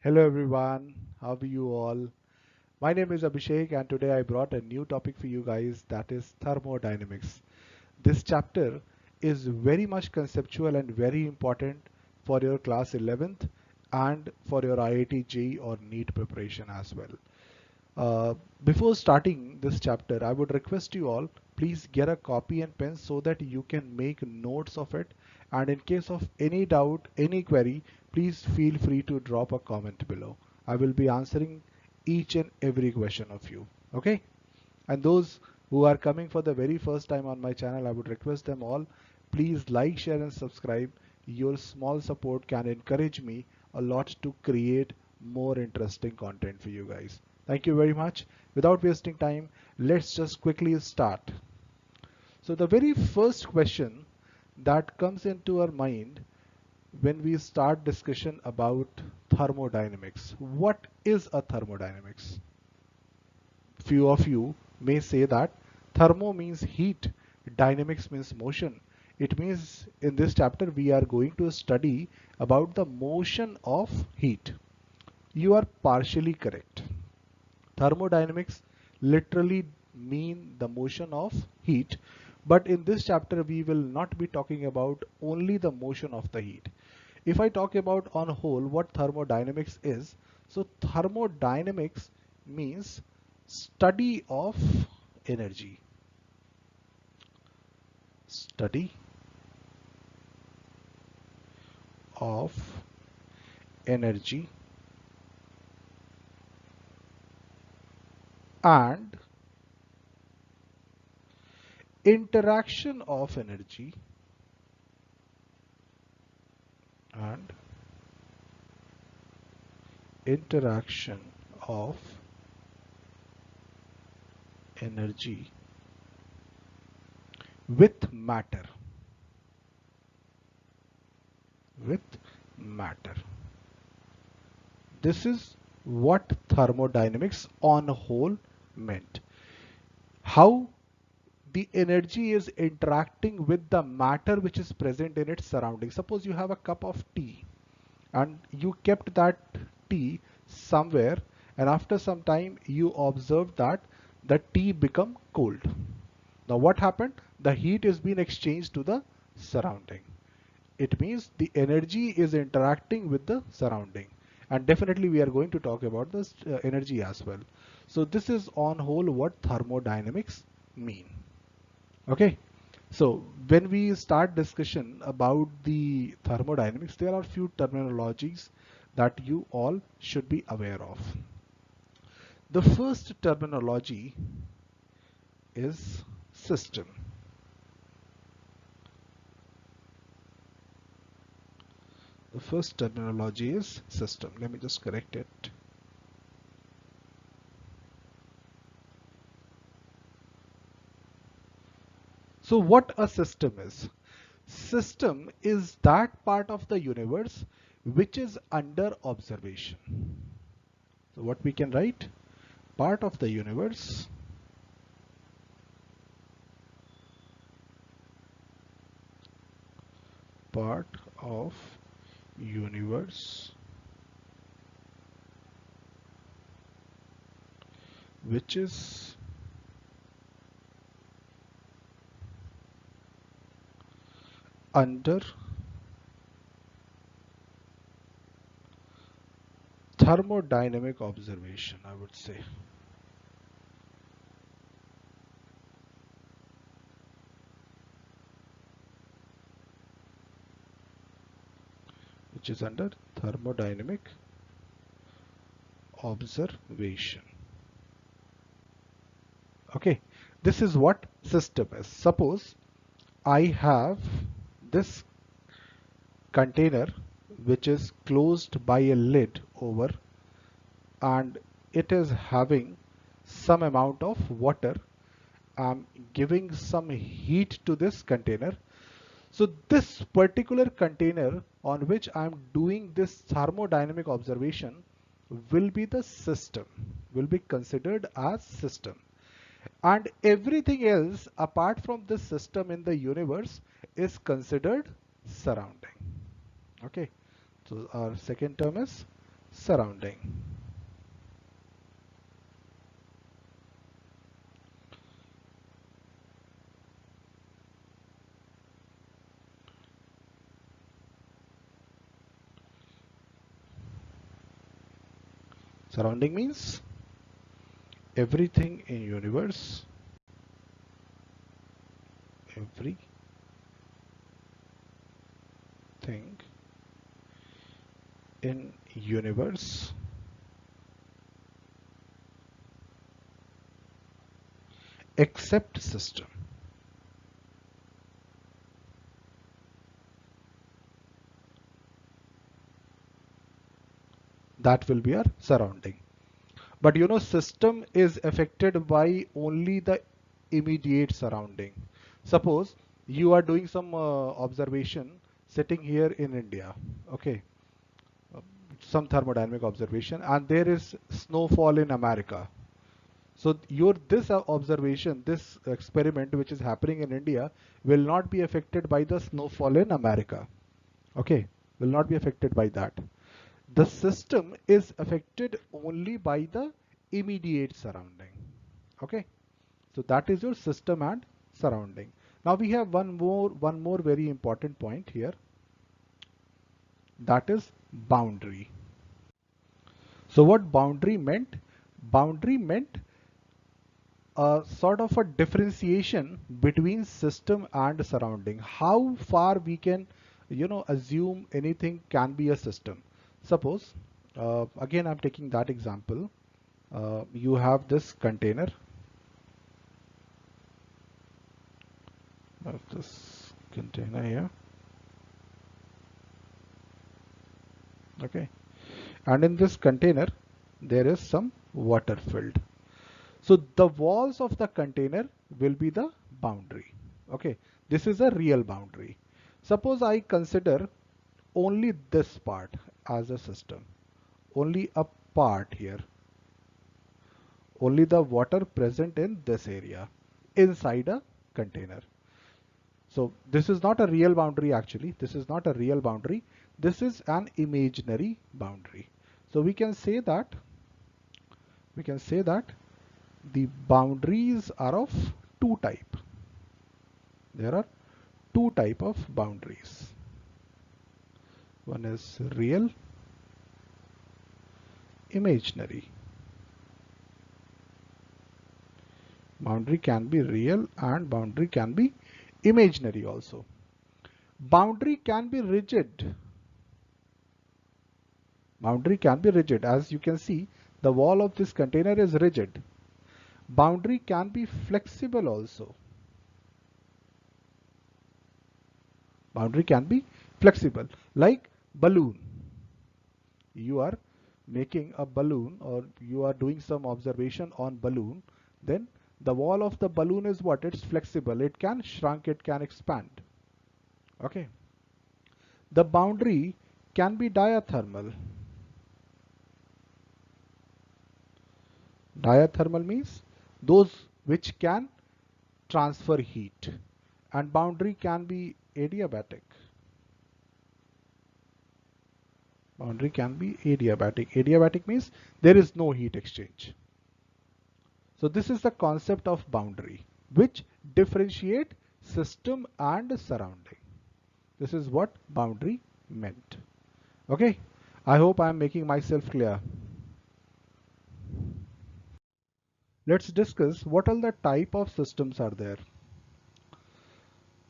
Hello everyone, how are you all? My name is Abhishek and today I brought a new topic for you guys, that is thermodynamics. This chapter is very much conceptual and very important for your class 11th and for your IIT JEE or NEET preparation as well. Before starting this chapter, I would request you all, please get a copy and pen so that you can make notes of it. And in case of any doubt, any query, please feel free to drop a comment below. I will be answering each and every question of you. Okay? And those who are coming for the very first time on my channel, I would request them all, please like, share and subscribe. Your small support can encourage me a lot to create more interesting content for you guys. Thank you very much. Without wasting time, let's just quickly start. So the very first question that comes into our mind when we start discussion about thermodynamics. What is a thermodynamics? Few of you may say that thermo means heat, dynamics means motion. It means in this chapter we are going to study about the motion of heat. You are partially correct. Thermodynamics literally mean the motion of heat, but in this chapter we will not be talking about only the motion of the heat. If I talk about on whole what thermodynamics is, so thermodynamics means study of energy. Study of energy and interaction of energy and interaction of energy with matter. With matter. This is what thermodynamics on whole meant. How the energy is interacting with the matter which is present in its surroundings. Suppose you have a cup of tea and you kept that tea somewhere, and after some time you observed that the tea become cold. Now what happened? The heat is being exchanged to the surrounding. It means the energy is interacting with the surrounding, and definitely we are going to talk about this energy as well. So this is on whole what thermodynamics mean. Okay, so when we start discussion about the thermodynamics, there are few terminologies that you all should be aware of. The first terminology is system. The first terminology is system. Let me just correct it. So what a system is? System is that part of the universe which is under observation. So what we can write? Part of the universe part of universe which is under thermodynamic observation, I would say. Which is under thermodynamic observation. Okay, this is what system is. Suppose I have this container which is closed by a lid over, and it is having some amount of water. I'm giving some heat to this container. So this particular container on which I'm doing this thermodynamic observation will be the system, will be considered as system. And everything else apart from this system in the universe is considered surrounding. Okay, so our second term is surrounding. Surrounding means everything in universe, everything in universe except system. That will be our surrounding. But you know, system is affected by only the immediate surrounding. Suppose you are doing some observation sitting here in India, okay, some thermodynamic observation, and there is snowfall in America. So your this observation, this experiment which is happening in India will not be affected by the snowfall in America. Okay, will not be affected by that. The system is affected only by the immediate surrounding. Okay, so that is your system and surrounding. Now we have one more very important point here, that is boundary. So what boundary meant? Boundary meant a sort of a differentiation between system and surrounding. How far we can, assume anything can be a system. Suppose, again, I'm taking that example. You have this container. This container here. Okay. And in this container, there is some water filled. So the walls of the container will be the boundary. Okay, this is a real boundary. Suppose I consider only this part as a system, only a part here, only the water present in this area inside a container. So this is not a real boundary actually. This is not a real boundary. This is an imaginary boundary. So we can say that the boundaries are of two type. There are two type of boundaries. One is real, imaginary. Boundary can be real and boundary can be imaginary also. Boundary can be rigid. Boundary can be rigid. As you can see, the wall of this container is rigid. Boundary can be flexible also. Boundary can be flexible, like balloon. You are making a balloon or you are doing some observation on balloon, then the wall of the balloon is what? It's flexible. It can shrink, it can expand. Okay. The boundary can be diathermal. Diathermal means those which can transfer heat, and boundary can be adiabatic. Boundary can be adiabatic. Adiabatic means there is no heat exchange. So this is the concept of boundary, which differentiate system and surrounding. This is what boundary meant. Okay, I hope I am making myself clear. Let's discuss what all the type of systems are there.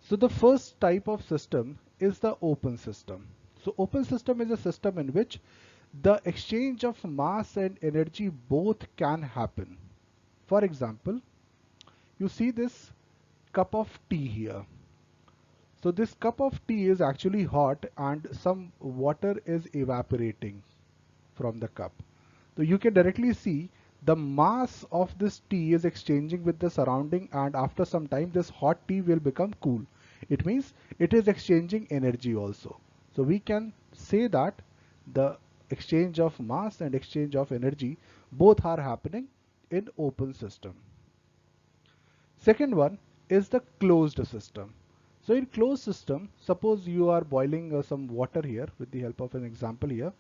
So the first type of system is the open system. So open system is a system in which the exchange of mass and energy both can happen. For example, you see this cup of tea here. So this cup of tea is actually hot and some water is evaporating from the cup. So you can directly see the mass of this tea is exchanging with the surrounding, and after some time this hot tea will become cool. It means it is exchanging energy also. So we can say that the exchange of mass and exchange of energy both are happening in open system. Second one is the closed system. So in closed system, suppose you are boiling some water here with the help of an example here.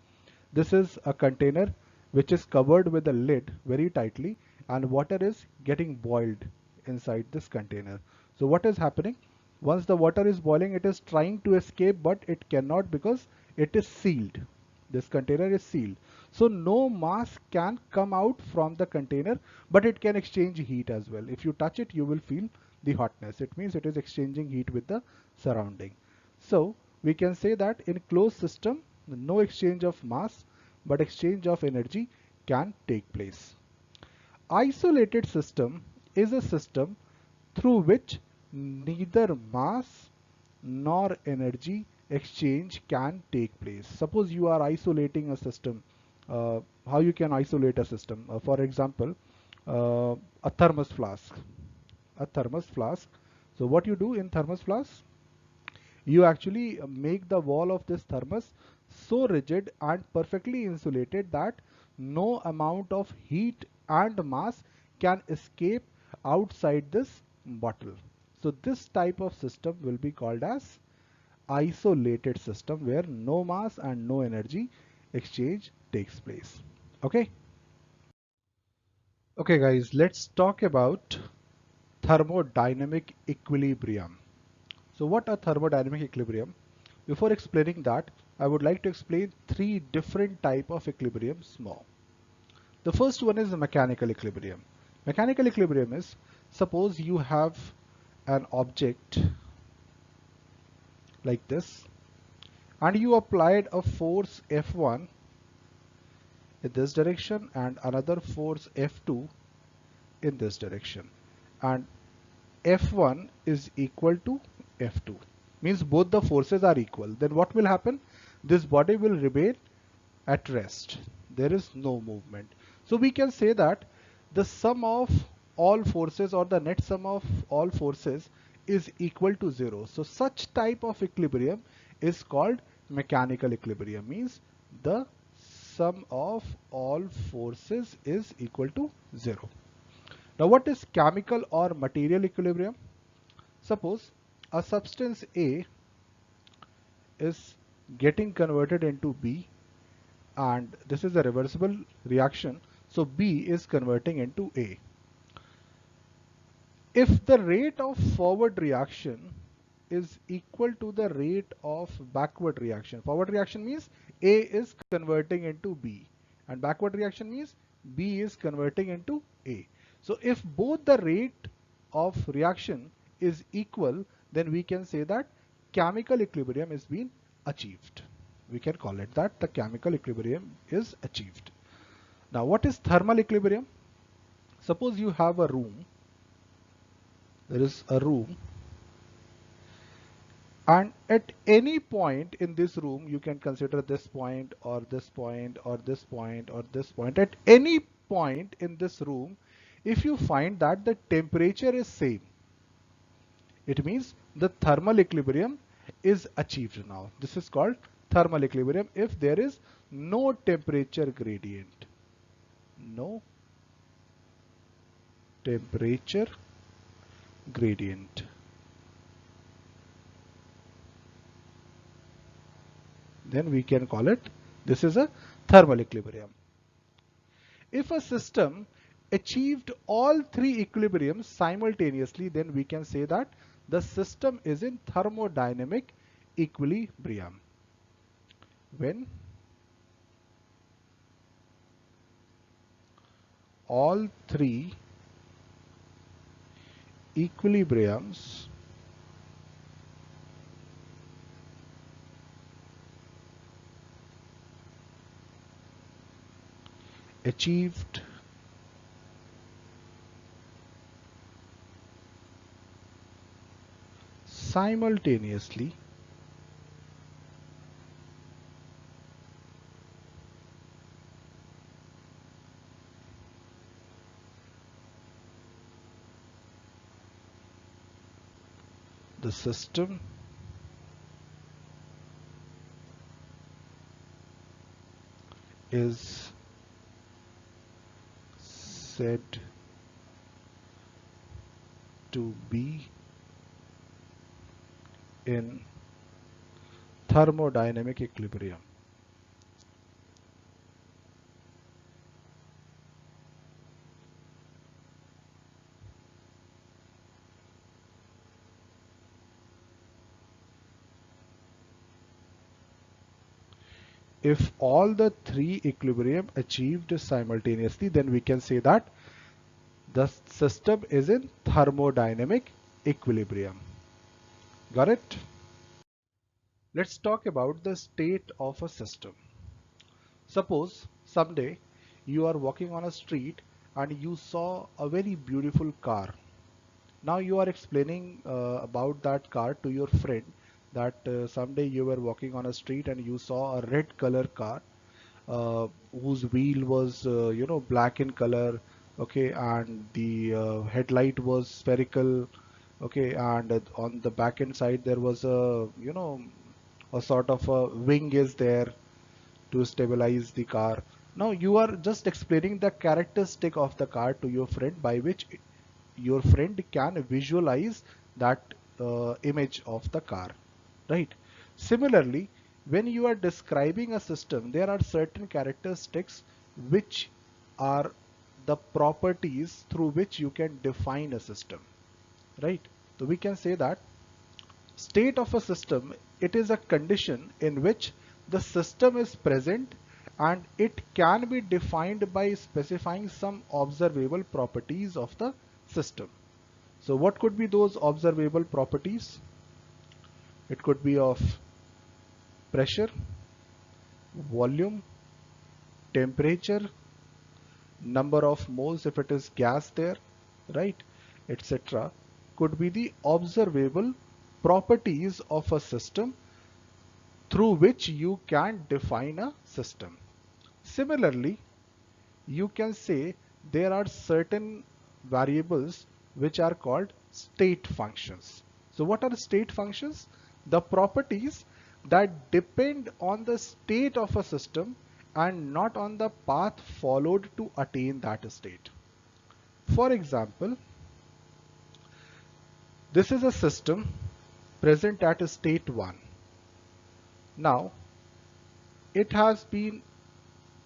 This is a container which is covered with a lid very tightly, and water is getting boiled inside this container. So what is happening? Once the water is boiling, it is trying to escape, but it cannot because it is sealed. This container is sealed. So no mass can come out from the container, but it can exchange heat as well. If you touch it, you will feel the hotness. It means it is exchanging heat with the surrounding. So we can say that in closed system, no exchange of mass, but exchange of energy can take place. Isolated system is a system through which neither mass nor energy exchange can take place. Suppose you are isolating a system. How you can isolate a system? For example, a thermos flask. A thermos flask. So what you do in thermos flask? You actually make the wall of this thermos so rigid and perfectly insulated that no amount of heat and mass can escape outside this bottle. So this type of system will be called as isolated system, where no mass and no energy exchange takes place. Okay. Okay guys, let's talk about thermodynamic equilibrium. So what are thermodynamic equilibrium? Before explaining that, I would like to explain three different type of equilibriums more. The first one is the mechanical equilibrium. Mechanical equilibrium is, suppose you have an object like this and you applied a force F1 in this direction and another force F2 in this direction, and F1 is equal to F2, means both the forces are equal. Then what will happen? This body will remain at rest. There is no movement. So we can say that the sum of all forces, or the net sum of all forces, is equal to zero. So such type of equilibrium is called mechanical equilibrium, means the sum of all forces is equal to zero. Now what is chemical or material equilibrium? Suppose a substance A is getting converted into B, and this is a reversible reaction, so B is converting into A. If the rate of forward reaction is equal to the rate of backward reaction, forward reaction means A is converting into B, and backward reaction means B is converting into A. So if both the rate of reaction is equal, then we can say that chemical equilibrium is being achieved. We can call it that the chemical equilibrium is achieved. Now what is thermal equilibrium? Suppose you have a room, there is a room, and at any point in this room, you can consider this point or this point or this point or this point. At any point in this room, if you find that the temperature is same, it means the thermal equilibrium is achieved now. This is called thermal equilibrium if there is no temperature gradient. No temperature gradient. Then we can call it, this is a thermal equilibrium. If a system achieved all three equilibriums simultaneously, then we can say that the system is in thermodynamic equilibrium. When all three equilibriums achieved simultaneously, the system is said to be in thermodynamic equilibrium. If all the three equilibrium achieved simultaneously, then we can say that the system is in thermodynamic equilibrium. Got it? Let's talk about the state of a system. Suppose someday you are walking on a street and you saw a very beautiful car. Now you are explaining about that car to your friend that someday you were walking on a street and you saw a red color car whose wheel was black in color, okay, and the headlight was spherical, okay, and on the back end side there was a sort of a wing is there to stabilize the car. Now you are just explaining the characteristic of the car to your friend by which your friend can visualize that image of the car, right? Similarly, when you are describing a system, there are certain characteristics which are the properties through which you can define a system, right? So we can say that state of a system, it is a condition in which the system is present and it can be defined by specifying some observable properties of the system. So what could be those observable properties? It could be of pressure, volume, temperature, number of moles if it is gas there, right, etc. Could be the observable properties of a system through which you can define a system. Similarly, you can say there are certain variables which are called state functions. So what are state functions? The properties that depend on the state of a system and not on the path followed to attain that state. For example, this is a system present at state 1. Now, it has been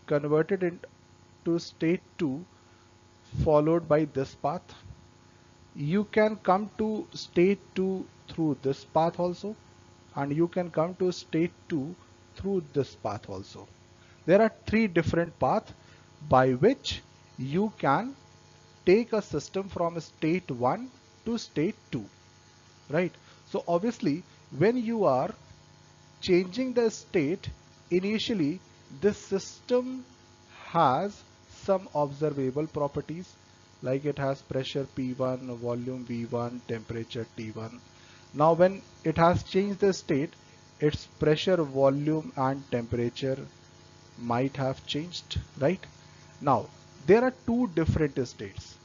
converted into state 2 followed by this path. You can come to state 2 through this path also, and you can come to state 2 through this path also. There are three different paths by which you can take a system from state 1 to state 2, right? So obviously when you are changing the state, initially this system has some observable properties, like it has pressure P1, volume V1, temperature T1. Now when it has changed the state, its pressure, volume and temperature might have changed, right? Now there are two different states,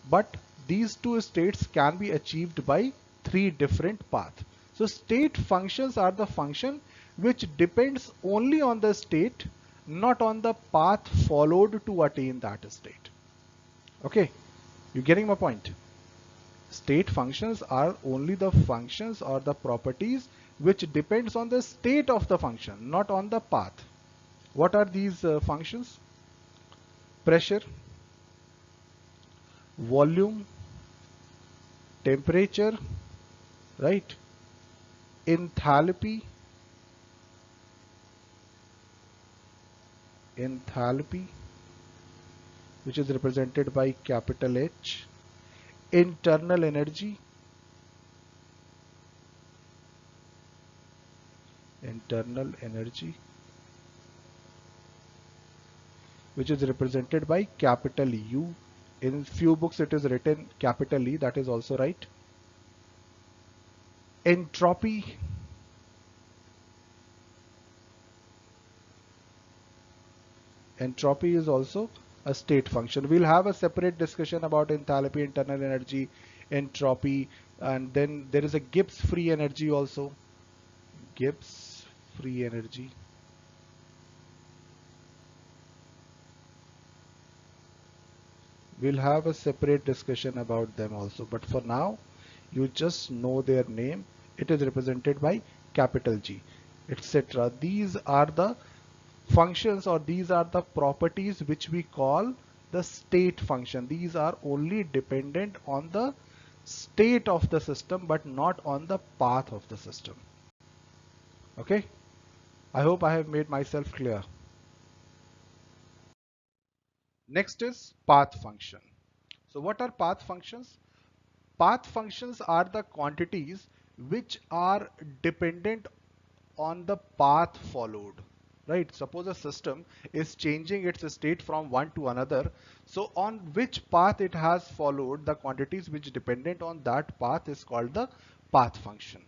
but these two states can be achieved by three different paths. So state functions are the function which depends only on the state, not on the path followed to attain that state. Okay, you getting my point? State functions are only the functions or the properties which depends on the state of the function, not on the path. What are these functions? Pressure, volume, temperature, right? Enthalpy, enthalpy, which is represented by capital H. Internal energy, internal energy, which is represented by capital U. In few books it is written capital E, that is also right. Entropy, entropy is also a state function. We'll have a separate discussion about enthalpy, internal energy, entropy, and then there is a Gibbs free energy also. Gibbs free energy. We'll have a separate discussion about them also, but for now you just know their name. It is represented by capital G, etc. These are the functions, or these are the properties which we call the state function. These are only dependent on the state of the system but not on the path of the system. Okay, I hope I have made myself clear. Next is path function. So what are path functions? Path functions are the quantities which are dependent on the path followed. Right? Suppose a system is changing its state from one to another. So on which path it has followed, the quantities which dependent on that path is called the path function.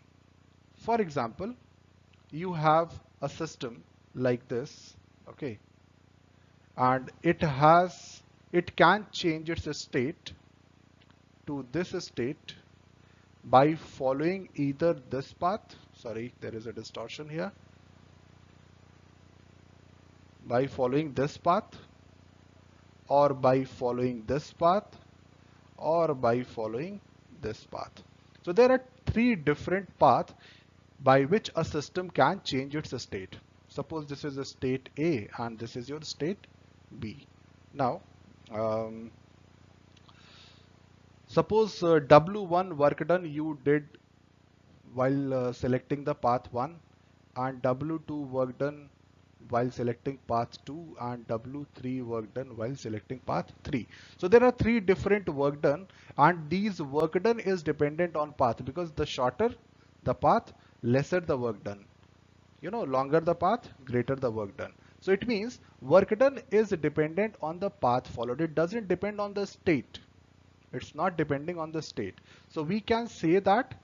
For example, you have a system like this, okay, and it can change its state to this state by following either this path, sorry, there is a distortion here, by following this path, or by following this path, or by following this path. So there are three different paths by which a system can change its state. Suppose this is a state A and this is your state B. Now, um, suppose W1 work done you did while selecting the path 1, and W2 work done while selecting path 2, and W3 work done while selecting path 3. So there are three different work done, and these work done is dependent on path, because the shorter the path, lesser the work done. You know, longer the path, greater the work done. So it means work done is dependent on the path followed. It doesn't depend on the state. It's not depending on the state. So we can say that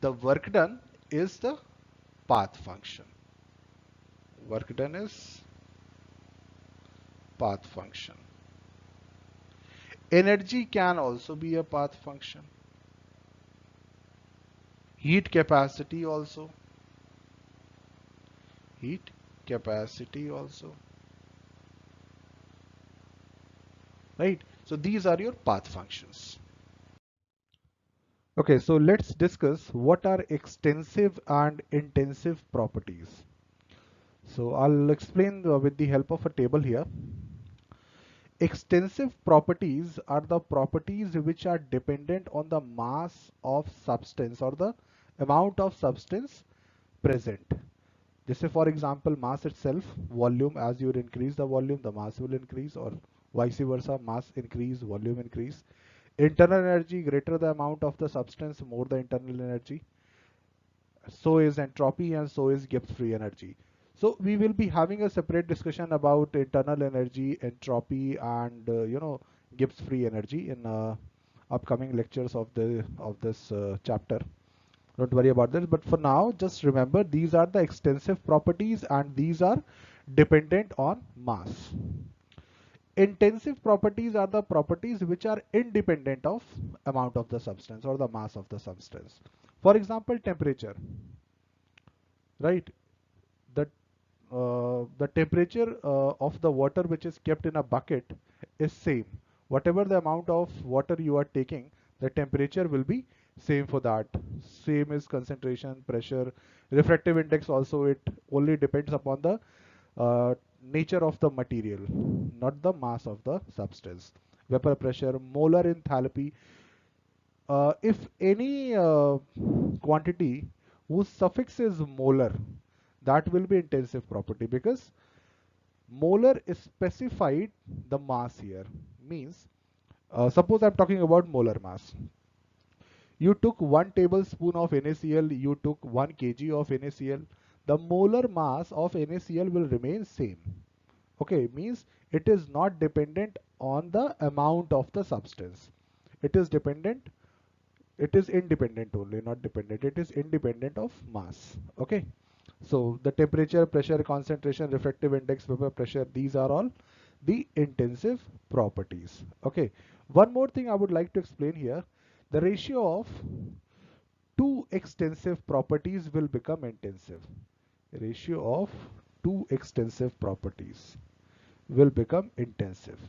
the work done is the path function. Work done is path function. Energy can also be a path function. Heat capacity also. Heat capacity also. Right? So these are your path functions. Okay, so let's discuss what are extensive and intensive properties. So I'll explain with the help of a table here. Extensive properties are the properties which are dependent on the mass of substance or the amount of substance present. Just say for example mass itself, volume, as you increase the volume, the mass will increase, or vice versa, mass increase, volume increase. Internal energy, greater the amount of the substance, more the internal energy. So is entropy, and so is Gibbs free energy. So we will be having a separate discussion about internal energy, entropy, and Gibbs free energy in upcoming lectures of this chapter. Don't worry about this, but for now just remember these are the extensive properties and these are dependent on mass. Intensive properties are the properties which are independent of amount of the substance or the mass of the substance. For example, temperature, right? The temperature of the water which is kept in a bucket is same. Whatever the amount of water you are taking, the temperature will be same for that. Same is concentration, pressure, refractive index also. It only depends upon the nature of the material, not the mass of the substance. Vapor pressure, molar enthalpy. If any quantity whose suffix is molar, that will be intensive property, because molar is specified the mass here. Means, suppose I'm talking about molar mass. You took 1 tablespoon of NaCl, you took 1 kg of NaCl. The molar mass of NaCl will remain same. Okay, means it is not dependent on the amount of the substance. It is dependent, it is independent only, not dependent. It is independent of mass. Okay. So the temperature, pressure, concentration, refractive index, vapor pressure, these are all the intensive properties. Okay. One more thing I would like to explain here. The ratio of two extensive properties will become intensive. Ratio of two extensive properties will become intensive.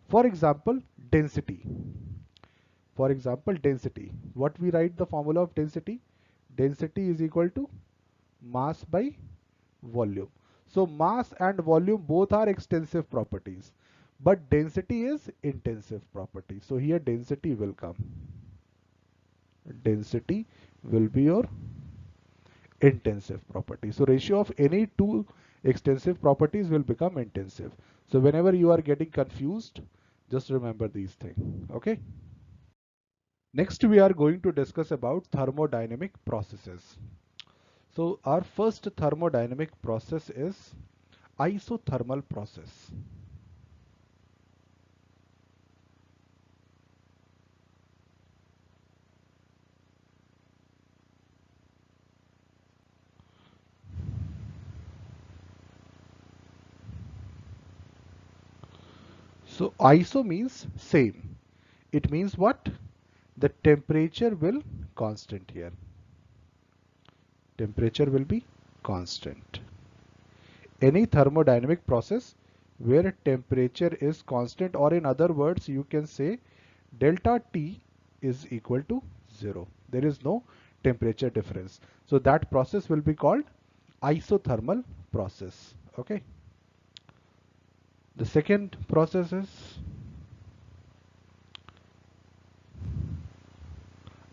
For example, density. For example, density. What we write the formula of density? Density is equal to mass by volume. So mass and volume both are extensive properties, but density is intensive property. So here density will come. Density will be your intensive property. So ratio of any two extensive properties will become intensive. So whenever you are getting confused, just remember these things. Okay. Next, we are going to discuss about thermodynamic processes. So our first thermodynamic process is isothermal process. So iso means same. It means what? The temperature will constant here. Temperature will be constant. Any thermodynamic process where temperature is constant, or in other words you can say delta T is equal to 0. There is no temperature difference. So that process will be called isothermal process. Okay. The second process is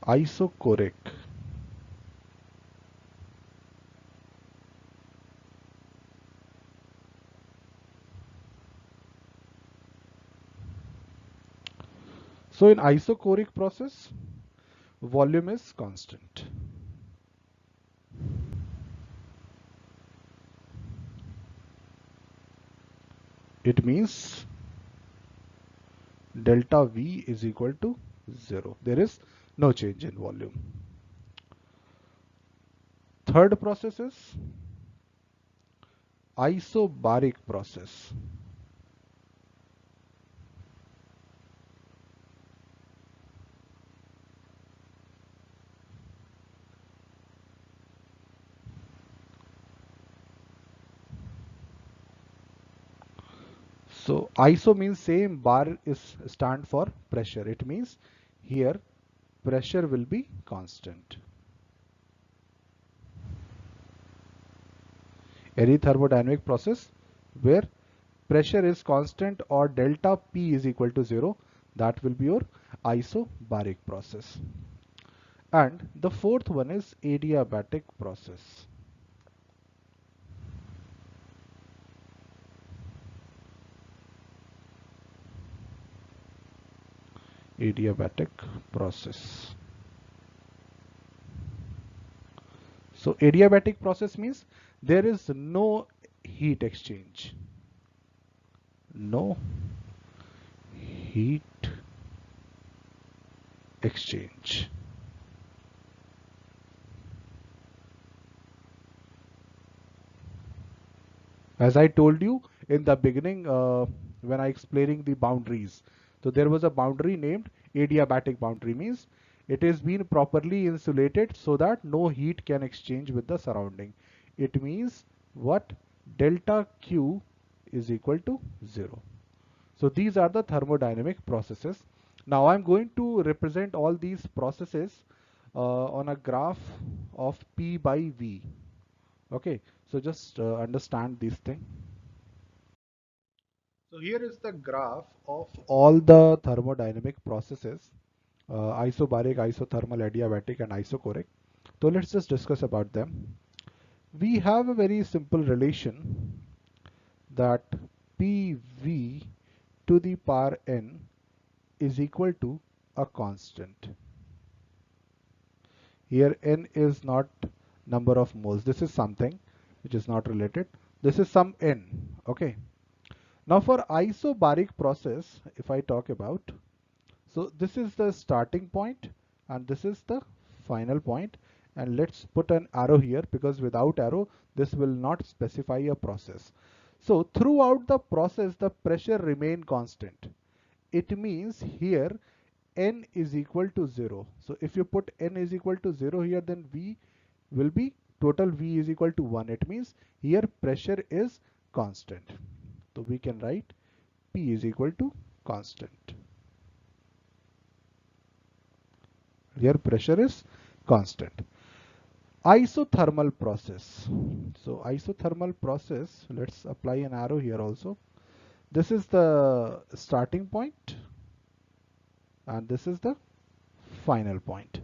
isochoric. So in isochoric process, volume is constant. It means delta V is equal to 0. There is no change in volume. Third process is isobaric process. So iso means same, bar is stand for pressure. It means here pressure will be constant. Any thermodynamic process where pressure is constant or delta P is equal to 0, that will be your isobaric process. And the fourth one is adiabatic process. Adiabatic process. So adiabatic process means there is no heat exchange. No heat exchange. As I told you in the beginning when I explaining the boundaries. So there was a boundary named adiabatic boundary, means it is been properly insulated so that no heat can exchange with the surrounding. It means what? Delta Q is equal to 0. So these are the thermodynamic processes. Now I'm going to represent all these processes on a graph of P by V. Okay, so just understand this thing. So here is the graph of all the thermodynamic processes, isobaric, isothermal, adiabatic and isochoric. So let's just discuss about them. We have a very simple relation that PV to the power n is equal to a constant. Here n is not number of moles. This is something which is not related. This is some n. Okay. Now for isobaric process, if I talk about, so this is the starting point and this is the final point, and let's put an arrow here because without arrow this will not specify a process. So throughout the process the pressure remain constant. It means here n is equal to 0. So if you put n is equal to 0 here, then V will be total V is equal to 1. It means here pressure is constant. So we can write P is equal to constant. Here pressure is constant. Isothermal process. So isothermal process, let's apply an arrow here also. This is the starting point and this is the final point.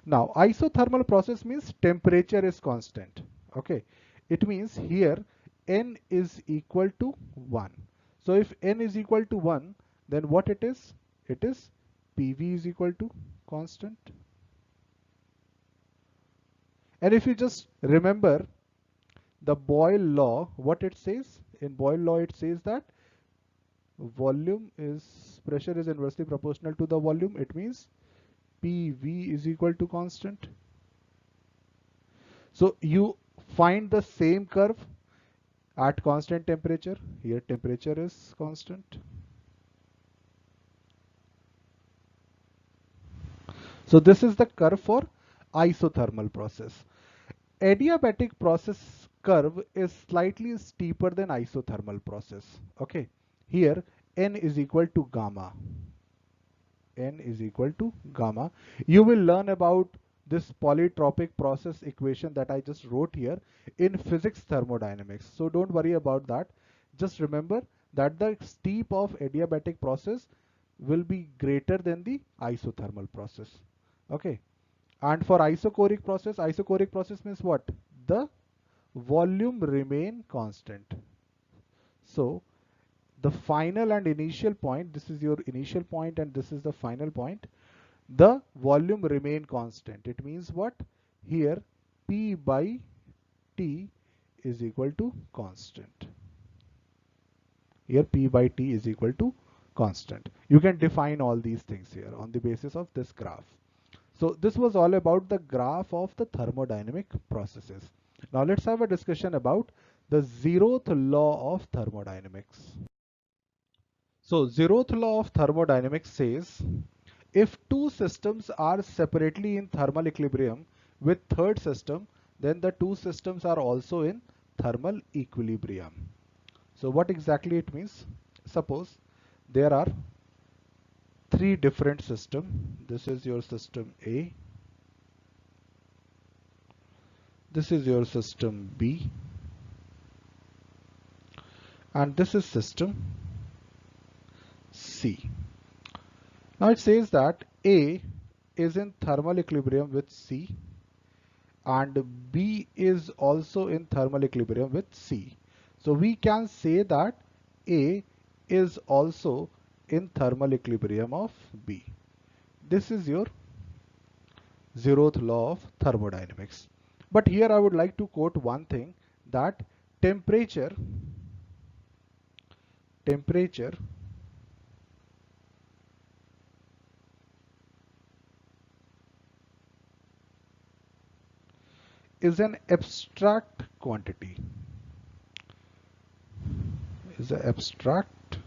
Now, isothermal process means temperature is constant. Okay, it means here N is equal to 1. So if N is equal to 1, then what it is? It is PV is equal to constant. And if you just remember the Boyle law, what it says? In Boyle law, it says that pressure is inversely proportional to the volume. It means PV is equal to constant. So you find the same curve at constant temperature. Here temperature is constant. So this is the curve for isothermal process. Adiabatic process curve is slightly steeper than isothermal process. Okay. Here N is equal to gamma. N is equal to gamma. You will learn about this polytropic process equation that I just wrote here in physics thermodynamics. So don't worry about that. Just remember that the steep of adiabatic process will be greater than the isothermal process. Okay. And for isochoric process means what? The volume remain constant. So the final and initial point, this is your initial point and this is the final point, the volume remain constant. It means what? Here P by T is equal to constant. Here P by T is equal to constant. You can define all these things here on the basis of this graph. So this was all about the graph of the thermodynamic processes. Now let's have a discussion about the zeroth law of thermodynamics. So zeroth law of thermodynamics says if two systems are separately in thermal equilibrium with third system, then the two systems are also in thermal equilibrium. So what exactly it means? Suppose there are three different systems. This is your system A, this is your system B, and this is system C. Now it says that A is in thermal equilibrium with C and B is also in thermal equilibrium with C. So we can say that A is also in thermal equilibrium of B. This is your zeroth law of thermodynamics. But here I would like to quote one thing, that temperature is an abstract quantity, is an abstract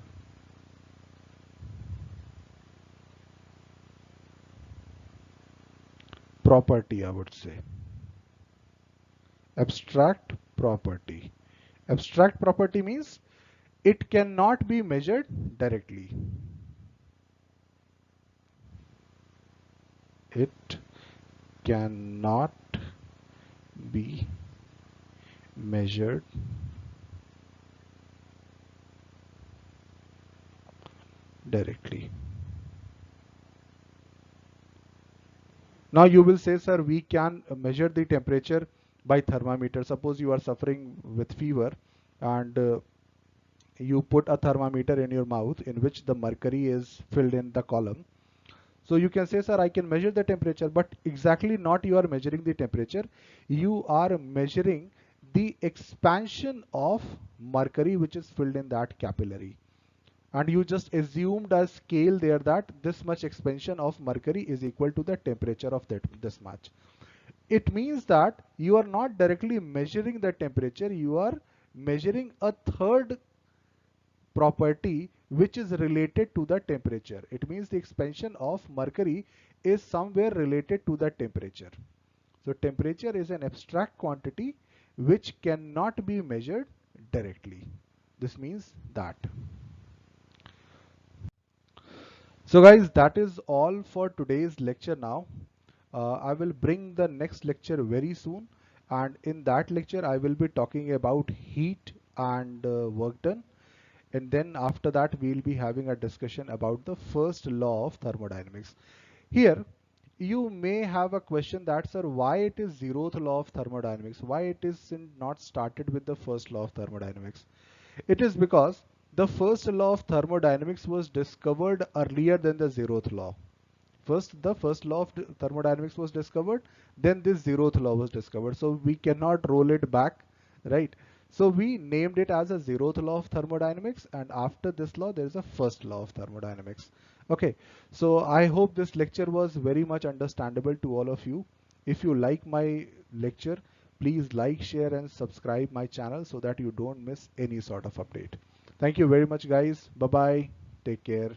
property, I would say. Abstract property. Abstract property means it cannot be measured directly. It cannot be measured directly. Now you will say, sir, we can measure the temperature by thermometer. Suppose you are suffering with fever and you put a thermometer in your mouth in which the mercury is filled in the column. So you can say, sir, I can measure the temperature, but exactly not you are measuring the temperature. You are measuring the expansion of mercury which is filled in that capillary. And you just assumed a scale there that this much expansion of mercury is equal to the temperature of this much. It means that you are not directly measuring the temperature, you are measuring a third property which is related to the temperature. It means the expansion of mercury is somewhere related to the temperature. So temperature is an abstract quantity which cannot be measured directly. This means that. So guys, that is all for today's lecture now. I will bring the next lecture very soon, and in that lecture I will be talking about heat and work done, and then after that we'll be having a discussion about the first law of thermodynamics. Here you may have a question that, sir, why it is zeroth law of thermodynamics? Why it is not started with the first law of thermodynamics? It is because the first law of thermodynamics was discovered earlier than the zeroth law. First, the first law of thermodynamics was discovered, then this zeroth law was discovered. So we cannot roll it back, right? So we named it as a zeroth law of thermodynamics, and after this law, there is a first law of thermodynamics. Okay, so I hope this lecture was very much understandable to all of you. If you like my lecture, please like, share, and subscribe my channel so that you don't miss any sort of update. Thank you very much, guys. Bye bye. Take care.